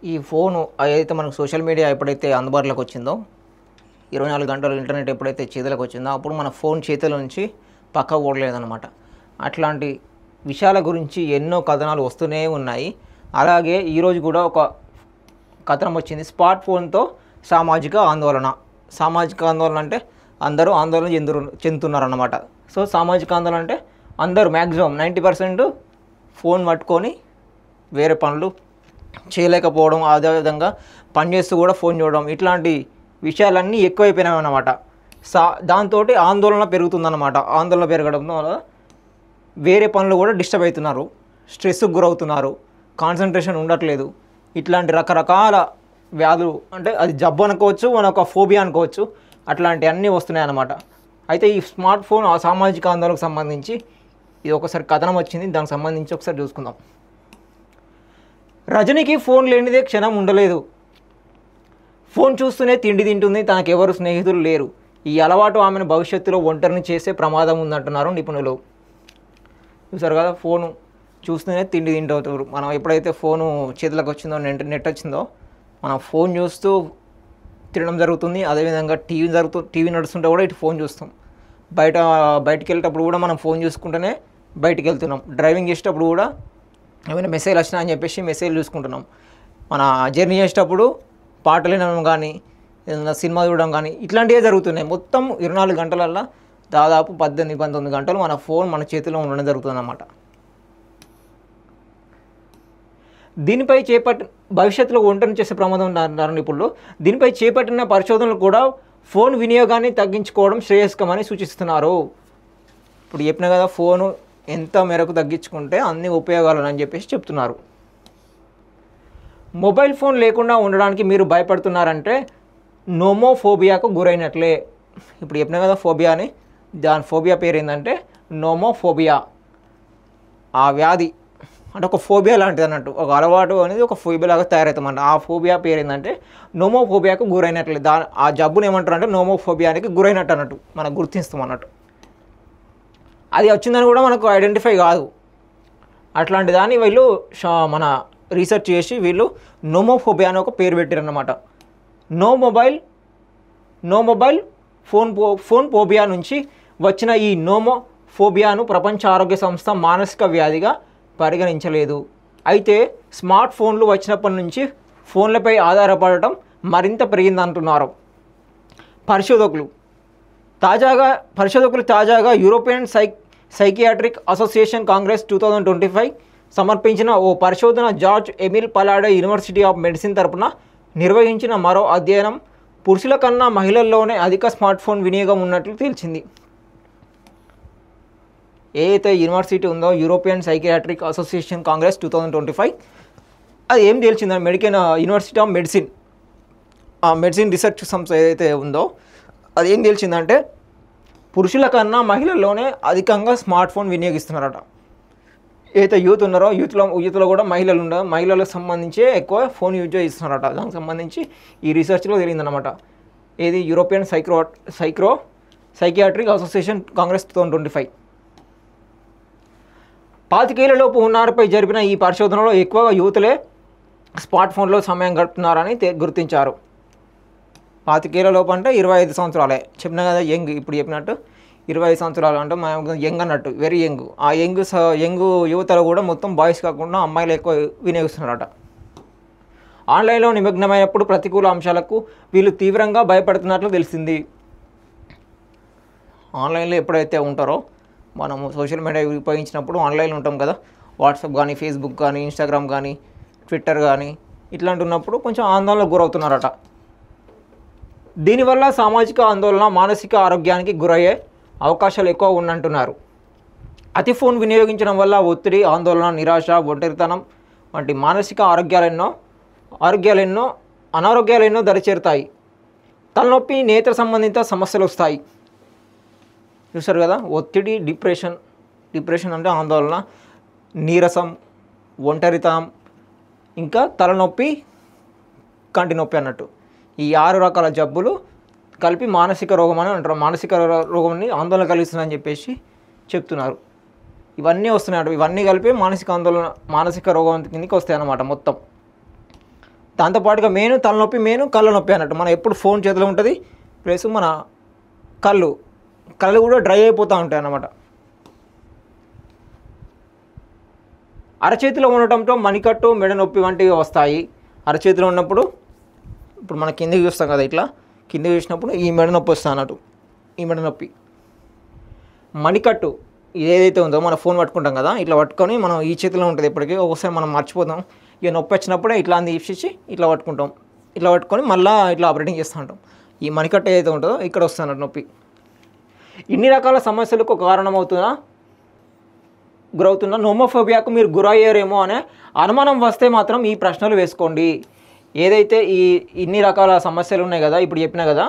ఈ ఫోను ఏదైతే మనకు సోషల్ మీడియా ఎప్పుడైతే అందుబాటులోకి వచ్చిందో 24 గంటలు ఇంటర్నెట్ ఎప్పుడైతే చేతులకు వచ్చిందో అప్పుడు మన ఫోన్ చేతుల నుంచి పక్కకు పోవట్లేదన్నమాట. అట్లాంటి విషయాల గురించి ఎన్నో కథనాలు వస్తూనే ఉన్నాయి. అలాగే ఈరోజు కూడా ఒక కథనం వచ్చింది, స్మార్ట్ ఫోన్తో సామాజిక ఆందోళన. సామాజిక ఆందోళన అంటే అందరూ ఆందోళన చెందుతున్నారన్నమాట. సో సామాజిక ఆందోళన అంటే అందరూ మ్యాక్సిమం 90% ఫోన్ పట్టుకొని వేరే పనులు చేయలేకపోవడం, అదేవిధంగా పనిచేస్తూ కూడా ఫోన్ చూడడం, ఇట్లాంటి విషయాలన్నీ ఎక్కువైపోయినాయి అన్నమాట. దాంతో ఆందోళన పెరుగుతుందన్నమాట. ఆందోళన పెరగడం వల్ల వేరే పనులు కూడా డిస్టర్బ్ అవుతున్నారు, స్ట్రెస్కి గురవుతున్నారు, కాన్సన్ట్రేషన్ ఉండట్లేదు. ఇట్లాంటి రకరకాల వ్యాధులు, అంటే అది జబ్బు అనుకోవచ్చు, మనొక ఫోబియా అనుకోవచ్చు, అట్లాంటివి అన్నీ వస్తున్నాయి అన్నమాట. అయితే ఈ స్మార్ట్ ఫోన్ ఆ సామాజిక ఆందోళనకు సంబంధించి ఇది ఒకసారి కథనం వచ్చింది, దానికి సంబంధించి ఒకసారి చూసుకుందాం. రజనీకి ఫోన్ లేనిదే క్షణం ఉండలేదు. ఫోన్ చూస్తూనే తిండి తింటుంది, తనకెవరు స్నేహితులు లేరు. ఈ అలవాటు ఆమెను భవిష్యత్తులో ఒంటరిని చేసే ప్రమాదం ఉందంటున్నారు నిపుణులు. చూసారు కదా, ఫోను చూస్తూనే తిండి తింటవుతారు. మనం ఎప్పుడైతే ఫోను చేతులకు వచ్చిందో, నెట్ వచ్చిందో, మనం ఫోన్ చూస్తూ తినడం జరుగుతుంది. అదేవిధంగా టీవీ నడుస్తుంటే కూడా ఇటు ఫోన్ చూస్తాం. బయటికి వెళ్ళేటప్పుడు కూడా మనం ఫోన్ చూసుకుంటూనే బయటికి వెళ్తున్నాం. డ్రైవింగ్ చేసేటప్పుడు కూడా ఏమైనా మెసేజ్ వచ్చినా అని చెప్పేసి మెసేజ్ చూసుకుంటున్నాం. మన జర్నీ చేసేటప్పుడు పాటలు వినడం కానీ, ఏదైనా సినిమా చూడడం కానీ, ఇట్లాంటివే జరుగుతున్నాయి. మొత్తం 24 గంటలల్లో దాదాపు 18-19 గంటలు మన ఫోన్ మన చేతిలో ఉండడం జరుగుతుందన్నమాట. దీనిపై భవిష్యత్తులో ఒంటరిని చేసే ప్రమాదం ఉన్నారు నిపుణులు. దీనిపై చేపట్టిన పరిశోధనలు కూడా ఫోన్ వినియోగాన్ని తగ్గించుకోవడం శ్రేయస్కరమని సూచిస్తున్నారు. ఇప్పుడు చెప్పిన కదా, ఫోను ఎంత మేరకు తగ్గించుకుంటే అన్ని ఉపయోగాలు అని చెప్పేసి చెప్తున్నారు. మొబైల్ ఫోన్ లేకుండా ఉండడానికి మీరు భయపడుతున్నారంటే నోమోఫోబియాకు గురైనట్లే. ఇప్పుడు చెప్పిన కదా ఫోబియా అని, దాని ఫోబియా పేరు ఏంటంటే నోమోఫోబియా. ఆ వ్యాధి అంటే ఒక ఫోబియా లాంటిది అన్నట్టు, ఒక అలవాటు అనేది ఒక ఫోబియా లాగా తయారవుతామంట. ఆ ఫోబియా పేరు ఏంటంటే నోమోఫోబియాకు గురైనట్లే. ఆ జబ్బుని ఏమంటారు అంటే నోమోఫోబియానికి గురైనట్టు అన్నట్టు, మనం గుర్తిస్తాం అన్నట్టు. అది వచ్చిందని కూడా మనకు ఐడెంటిఫై కాదు. అట్లాంటి దాన్ని వీళ్ళు మన రీసెర్చ్ చేసి వీళ్ళు నోమోఫోబియా అని ఒక పేరు పెట్టారన్నమాట. నో మొబైల్ ఫోన్ ఫోబియా నుంచి వచ్చిన ఈ నోమోఫోబియాను ప్రపంచ ఆరోగ్య సంస్థ మానసిక వ్యాధిగా పరిగణించలేదు. అయితే స్మార్ట్ ఫోన్లు వచ్చినప్పటి నుంచి ఫోన్లపై ఆధారపడటం మరింత పెరిగిందంటున్నారు పరిశోధకులు. తాజాగా యూరోపియన్ సైకియాట్రిక్ అసోసియేషన్ కాంగ్రెస్ 2025 సమర్పించిన ఓ పరిశోధన George Emil Palade university of medicine తరపున నిర్వహించిన మరో అధ్యయనం పురుషుల కన్నా మహిళల్లోనే అధిక స్మార్ట్ ఫోన్ వినియోగం ఉన్నట్లు తేల్చింది. ఏదైతే యూనివర్సిటీ ఉందో యూరోపియన్ సైకియాట్రిక్ అసోసియేషన్ కాంగ్రెస్ 2025, అది ఏం తేల్చిందని యూనివర్సిటీ ఆఫ్ మెడిసిన్ రీసెర్చ్ సంస్థ ఏదైతే ఉందో అది ఏం తేల్చిందంటే పురుషుల కన్నా మహిళల్లోనే అధికంగా స్మార్ట్ ఫోన్ వినియోగిస్తున్నారట. ఏదైతే యూత్ ఉన్నారో యూత్లో కూడా మహిళలకు సంబంధించి ఎక్కువ ఫోన్ యూజ్ చేస్తున్నారట. దానికి సంబంధించి ఈ రీసెర్చ్లో తెలియదన్నమాట. ఏది యూరోపియన్ సైకియాట్రిక్ అసోసియేషన్ కాంగ్రెస్ 2025. 25 ఏళ్లలోపు ఉన్నారిపై జరిపిన ఈ పరిశోధనలో ఎక్కువగా యూత్లే స్మార్ట్ ఫోన్లో సమయం గడుపుతున్నారని గుర్తించారు. 25 ఏళ్లలోపు అంటే 25 సంవత్సరాలే చెప్పినా కదా, యంగ్. ఇప్పుడు చెప్పినట్టు 25 సంవత్సరాలు అంటే మనం యంగ్ అన్నట్టు, వెరీ యంగ్. ఆ యంగ్ యువతలో కూడా మొత్తం బాయ్స్ కాకుండా అమ్మాయిలు ఎక్కువ వినియోగిస్తున్నారట. ఆన్లైన్లో నిమగ్నమైనప్పుడు ప్రతికూల అంశాలకు వీళ్ళు తీవ్రంగా భయపడుతున్నట్లు తెలిసింది. ఆన్లైన్లో ఎప్పుడైతే ఉంటారో, మనము సోషల్ మీడియా ఉపయోగించినప్పుడు ఆన్లైన్లో ఉంటాం కదా, వాట్సాప్ కానీ, ఫేస్బుక్ కానీ, ఇన్స్టాగ్రామ్ కానీ, ట్విట్టర్ కానీ, ఇట్లాంటి ఉన్నప్పుడు కొంచెం ఆందోళనకు గురవుతున్నారట. దీనివల్ల సామాజిక ఆందోళన, మానసిక ఆరోగ్యానికి గురయ్యే అవకాశాలు ఎక్కువ ఉన్నంటున్నారు. అతి ఫోన్ వినియోగించడం వల్ల ఒత్తిడి, ఆందోళన, నిరాశ, ఒంటరితనం వంటి మానసిక అనారోగ్యాలెన్నో దరిచేరుతాయి. తలనొప్పి, నేత్ర సంబంధిత సమస్యలు వస్తాయి. చూసారు కదా, ఒత్తిడి, డిప్రెషన్ అంటే ఆందోళన, నీరసం, ఒంటరితనం, ఇంకా తలనొప్పి, కంటి నొప్పి అన్నట్టు ఈ 6 రకాల జబ్బులు కలిపి మానసిక రోగం అని అంటారు. మానసిక రోగాన్ని ఆందోళన కలిగిస్తుందని చెప్పేసి చెప్తున్నారు. ఇవన్నీ వస్తున్నాయి. ఇవన్నీ కలిపి మానసిక రోగం కిందకి వస్తాయి అన్నమాట మొత్తం. దాంతోపాటుగా మెయిన్ తలనొప్పి, మెయిన్ కళ్ళ నొప్పి అన్నట్టు. మనం ఎప్పుడు ఫోన్ చేతిలో ఉంటుంది, ప్లస్ మన కళ్ళు కూడా డ్రై అయిపోతూ ఉంటాయి అన్నమాట. అరచేతిలో ఉండటంతో మణికట్టు, మెడ నొప్పి వంటివి వస్తాయి. అరచేతిలో ఉన్నప్పుడు ఇప్పుడు మనం కిందికి చూస్తాం కదా, ఇట్లా కిందికి చూసినప్పుడు ఈ మెడ నొప్పి వస్తుంది అన్నట్టు. ఈ మెడ నొప్పి, మణికట్టు ఏదైతే ఉందో మన ఫోన్ పట్టుకుంటాం కదా, ఇట్లా పట్టుకొని మనం ఈ చేతిలో ఉంటుంది ఎప్పటికీ. ఒకసారి మనం మర్చిపోతాం, ఇక నొప్పి వచ్చినప్పుడే ఇట్లా తీసి ఇట్లా పట్టుకుంటాం. ఇట్లా పట్టుకొని మళ్ళీ ఇట్లా ఆపరేటింగ్ చేస్తూ ఉంటాం. ఈ మణికట్టు ఏదైతే ఉంటుందో ఇక్కడ వస్తుంది నొప్పి. ఇన్ని రకాల సమస్యలకు గురవుతున్న నోమోఫోబియాకు మీరు గురయ్యారేమో అనే అనుమానం వస్తే మాత్రం ఈ ప్రశ్నలు వేసుకోండి. ఏదైతే ఇన్ని రకాల సమస్యలు ఉన్నాయి కదా, ఇప్పుడు చెప్పినా కదా,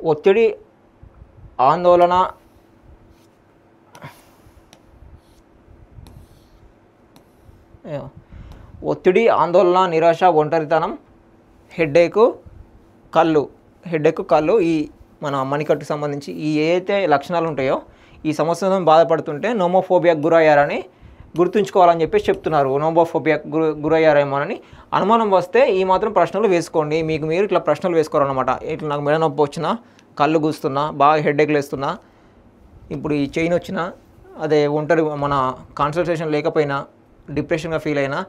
ఒత్తిడి, ఆందోళన, నిరాశ, ఒంటరితనం, హెడ్ఏక్, కళ్ళు, ఈ మన మణికట్టుకు సంబంధించి ఈ ఏదైతే లక్షణాలు ఉంటాయో ఈ సమస్యతో బాధపడుతుంటే నోమోఫోబియాకు గురయ్యారని గుర్తుంచుకోవాలని చెప్పేసి చెప్తున్నారు. నోమోఫోబియాకు గురయ్యారేమోనని అనుమానం వస్తే ఈ మాత్రం ప్రశ్నలు వేసుకోండి. మీకు మీరు ఇట్లా ప్రశ్నలు వేసుకోవాలన్నమాట. ఇట్లా నాకు మెడ నొప్పి వచ్చినా, కళ్ళు కూస్తున్నా, బాగా హెడ్ఏక్లు వేస్తున్నా, ఇప్పుడు ఈ చైన్ వచ్చినా, అదే మన కాన్సన్ట్రేషన్ లేకపోయినా, డిప్రెషన్గా ఫీల్ అయినా,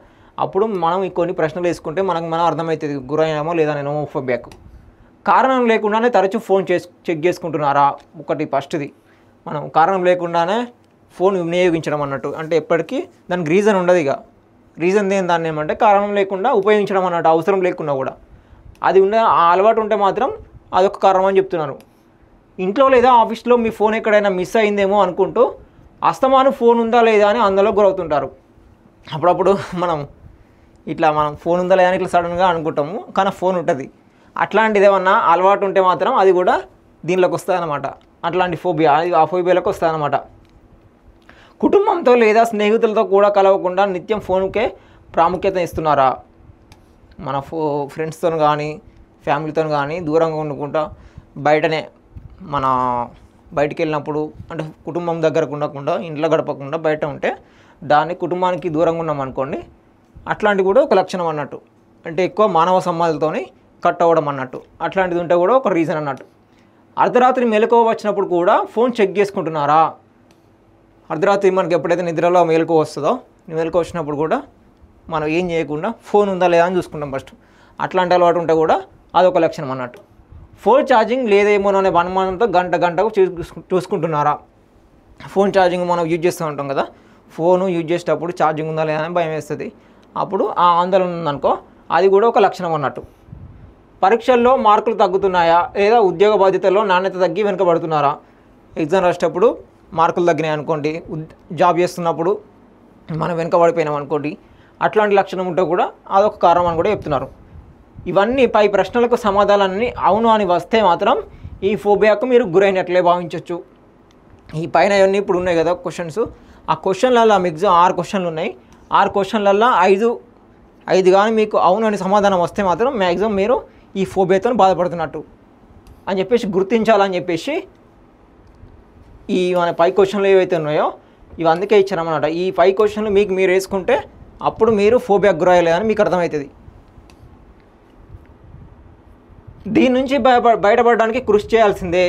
అప్పుడు మనం కొన్ని ప్రశ్నలు వేసుకుంటే మనం అర్థమవుతుంది గురైనామో లేదా నోమోఫోబియాకు. కారణం లేకుండానే తరచూ ఫోన్ చెక్ చేసుకుంటున్నారా? ఒకటి ఫస్ట్ది, మనం కారణం లేకుండానే ఫోన్ వినియోగించడం అన్నట్టు. అంటే ఎప్పటికీ దానికి రీజన్ ఉండదు. ఇక రీజన్ దాన్ని ఏమంటే కారణం లేకుండా ఉపయోగించడం అన్నట్టు, అవసరం లేకుండా కూడా. అది ఆ అలవాటు ఉంటే మాత్రం అదొక కారణం అని చెప్తున్నారు. ఇంట్లో లేదా ఆఫీస్లో మీ ఫోన్ ఎక్కడైనా మిస్ అయిందేమో అనుకుంటూ అస్తమాను ఫోన్ ఉందా లేదా అని అందులో గురవుతుంటారు. అప్పుడప్పుడు మనం ఫోన్ ఉందా లేదా అని ఇట్లా సడన్గా అనుకుంటాము, కానీ ఫోన్ ఉంటుంది. అట్లాంటిది ఏమన్నా అలవాటు ఉంటే మాత్రం అది కూడా దీనిలోకి వస్తుందన్నమాట. అట్లాంటి ఆ ఫోబియాలోకి వస్తుందన్నమాట. కుటుంబంతో లేదా స్నేహితులతో కూడా కలవకుండా నిత్యం ఫోన్కే ప్రాముఖ్యత ఇస్తున్నారా? మన ఫ్రెండ్స్తో కానీ ఫ్యామిలీతో కానీ దూరంగా ఉండకుండా బయటనే బయటికి వెళ్ళినప్పుడు, అంటే కుటుంబం దగ్గరకు ఉండకుండా, ఇంట్లో గడపకుండా బయట ఉంటే దాన్ని కుటుంబానికి దూరంగా ఉన్నాం అనుకోండి, అట్లాంటివి కూడా ఒక లక్షణం అన్నట్టు. అంటే ఎక్కువ మానవ సంబంధాలతోని కట్ అవ్వడం అన్నట్టు. అట్లాంటిది ఉంటే కూడా ఒక రీజన్ అన్నట్టు. అర్ధరాత్రి మెలకువ వచ్చినప్పుడు కూడా ఫోన్ చెక్ చేసుకుంటున్నారా? అర్ధరాత్రి మనకి ఎప్పుడైతే నిద్రలో మెలకువ వస్తుందో, మెలకువ వచ్చినప్పుడు కూడా మనం ఏం చేయకుండా ఫోన్ ఉందా లేదా అని చూసుకుంటాం ఫస్ట్. అట్లాంటి అలవాటు ఉంటే కూడా అదొక లక్షణం అన్నట్టు. ఫోన్ ఛార్జింగ్ లేదేమోననే అనుమానంతో గంటకు చూసుకుంటున్నారా? ఫోన్ ఛార్జింగ్ మనం యూజ్ చేస్తూ ఉంటాం కదా, ఫోను యూజ్ చేసేటప్పుడు ఛార్జింగ్ ఉందా లేదా అని భయం వేస్తుంది. అప్పుడు ఆ ఆందోళన ఉందనుకో, అది కూడా ఒక లక్షణం అన్నట్టు. పరీక్షల్లో మార్కులు తగ్గుతున్నాయా లేదా ఉద్యోగ బాధ్యతల్లో నాణ్యత తగ్గి వెనుకబడుతున్నారా? ఎగ్జామ్ రాసేటప్పుడు మార్కులు తగ్గినాయి అనుకోండి, జాబ్ చేస్తున్నప్పుడు మనం వెనుకబడిపోయినాం అనుకోండి, అట్లాంటి లక్షణం ఉంటే కూడా అదొక కారణం అని కూడా చెప్తున్నారు. ఇవన్నీ పై ప్రశ్నలకు సమాధానాన్ని అవును అని వస్తే మాత్రం ఈ ఫోబియాకు మీరు గురైనట్లే భావించవచ్చు. ఈ పైన ఇవన్నీ ఇప్పుడు ఉన్నాయి కదా క్వశ్చన్స్, ఆ క్వశ్చన్లలో మ్యాక్సిమం 6 క్వశ్చన్లు ఉన్నాయి. 6 క్వశ్చన్లలో 5 కానీ మీకు అవును అని సమాధానం వస్తే మాత్రం మ్యాక్సిమం మీరు ఈ ఫోబియాతో బాధపడుతున్నట్టు అని చెప్పేసి గుర్తించాలని చెప్పేసి ఈ మన 5 క్వశ్చన్లు ఏవైతే ఉన్నాయో ఇవి అందుకే ఇచ్చారన్నమాట. ఈ 5 క్వశ్చన్లు మీకు మీరు వేసుకుంటే అప్పుడు మీరు ఫోబియాకు గురయ్యలేదని మీకు అర్థమవుతుంది. దీని నుంచి బయటపడడానికి కృషి చేయాల్సిందే.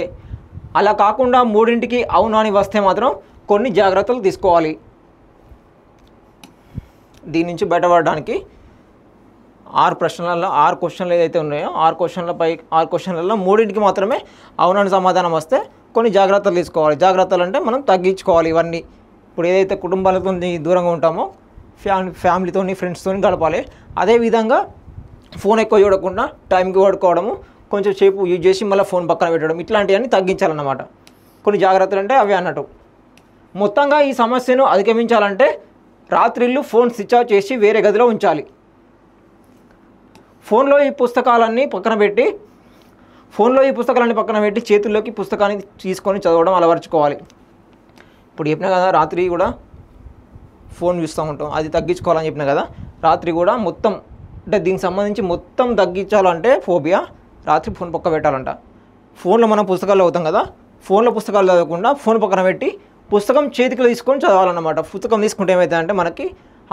అలా కాకుండా 3ంటికి అవును అని వస్తే మాత్రం కొన్ని జాగ్రత్తలు తీసుకోవాలి. దీని నుంచి బయటపడడానికి 6 క్వశ్చన్లు ఏదైతే ఉన్నాయో 6 క్వశ్చన్లలో 3ంటికి మాత్రమే అవునని సమాధానం వస్తే కొన్ని జాగ్రత్తలు తీసుకోవాలి. జాగ్రత్తలు అంటే మనం తగ్గించుకోవాలి ఇవన్నీ. ఇప్పుడు ఏదైతే కుటుంబాలతో దూరంగా ఉంటామో ఫ్యామిలీతో ఫ్రెండ్స్తో గడపాలి. అదేవిధంగా ఫోన్ ఎక్కువ చూడకుండా టైంకి వాడుకోవడము, కొంచెం సేపు యూజ్ చేసి మళ్ళీ ఫోన్ పక్కన పెట్టడం, ఇట్లాంటివన్నీ తగ్గించాలన్నమాట. కొన్ని జాగ్రత్తలు అంటే అవి అన్నట్టు. మొత్తంగా ఈ సమస్యను అధిగమించాలంటే రాత్రిళ్ళు ఫోన్ స్విచ్ ఆఫ్ చేసి వేరే గదిలో ఉంచాలి. ఫోన్లో ఈ పుస్తకాలన్నీ పక్కన పెట్టి చేతుల్లోకి పుస్తకాన్ని తీసుకొని చదవడం అలవర్చుకోవాలి. ఇప్పుడు చెప్పినా కదా రాత్రి కూడా ఫోన్ చూస్తూ ఉంటాం, అది తగ్గించుకోవాలని చెప్పినా కదా. రాత్రి కూడా మొత్తం అంటే దీనికి సంబంధించి మొత్తం తగ్గించాలంటే ఫోబియా రాత్రి ఫోన్ పక్క పెట్టాలంట. ఫోన్లో మనం పుస్తకాలు అవుతాం కదా, ఫోన్లో పుస్తకాలు చదవకుండా ఫోన్ పక్కన పెట్టి పుస్తకం చేతికి తీసుకొని చదవాలన్నమాట. పుస్తకం తీసుకుంటే ఏమవుతుందంటే మనకి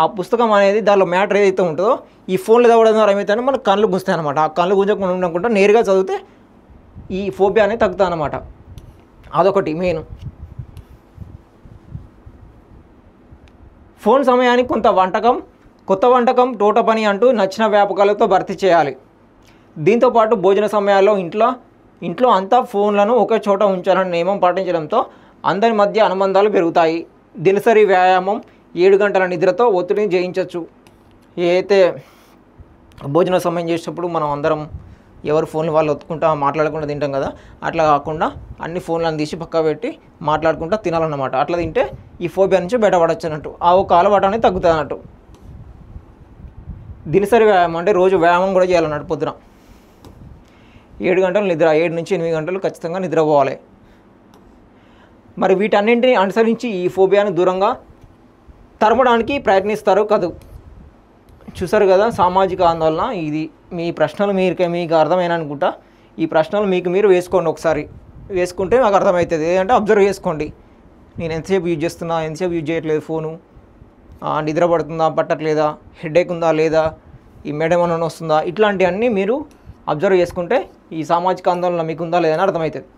ఆ పుస్తకం అనేది దానిలో మ్యాటర్ ఏదైతే ఉంటుందో ఈ ఫోన్లో చదవడం ద్వారా ఏమైతే మన కళ్ళు గుంజుతాయి అనమాట. ఆ కళ్ళు గుంజకుండా ఉండకుండా నేరుగా చదివితే ఈ ఫోబియా అనేది తగ్గుతుంది అనమాట. అదొకటి మెయిన్. ఫోన్ సమయానికి కొత్త వంటకం తోట పని అంటూ నచ్చిన వ్యాపకాలతో భర్తీ చేయాలి. దీంతోపాటు భోజన సమయాల్లో ఇంట్లో అంతా ఫోన్లను ఒకే చోట ఉంచాలని నియమం పాటించడంతో అందరి మధ్య అనుబంధాలు పెరుగుతాయి. దినసరి వ్యాయామం 7 గంటల నిద్రతో ఒత్తిడిని జయించవచ్చు. ఏదైతే భోజన సమయం చేసేటప్పుడు మనం అందరం ఎవరు ఫోన్లు వాళ్ళు ఒత్తుకుంటా మాట్లాడకుండా తింటాం కదా, అట్లా కాకుండా అన్ని ఫోన్లను తీసి పక్క పెట్టి మాట్లాడుకుంటూ తినాలన్నమాట. అట్లా తింటే ఈ ఫోబియా నుంచి బయటపడచ్చు అన్నట్టు. ఆ ఒక అలవాటు అనేది తగ్గుతుంది అన్నట్టు. దినసరి వ్యాయామం అంటే రోజు వ్యాయామం కూడా చేయాలన్నట్టు. పొద్దున 7 గంటలు నిద్ర, 7 నుంచి 8 గంటలు ఖచ్చితంగా నిద్రపోవాలి. మరి వీటన్నింటినీ అనుసరించి ఈ ఫోబియాను దూరంగా తరమడానికి ప్రయత్నిస్తారు కదూ. చూసారు కదా సామాజిక ఆందోళన. ఇది మీ ప్రశ్నలు మీకు అర్థమైన అనుకుంటా. ఈ ప్రశ్నలు మీరు వేసుకోండి. ఒకసారి వేసుకుంటే నాకు అర్థమవుతుంది. ఏంటంటే అబ్జర్వ్ చేసుకోండి. నేను ఎంతసేపు యూజ్ చేస్తున్నా, ఎంతసేపు యూజ్ చేయట్లేదు ఫోను, నిద్ర పడుతుందా పట్టట్లేదా, హెడేక్ ఉందా లేదా, ఈ మెడ ఏమైనా వస్తుందా, ఇట్లాంటివన్నీ మీరు అబ్జర్వ్ చేసుకుంటే ఈ సామాజిక ఆందోళన మీకు ఉందా లేదని అర్థమవుతుంది.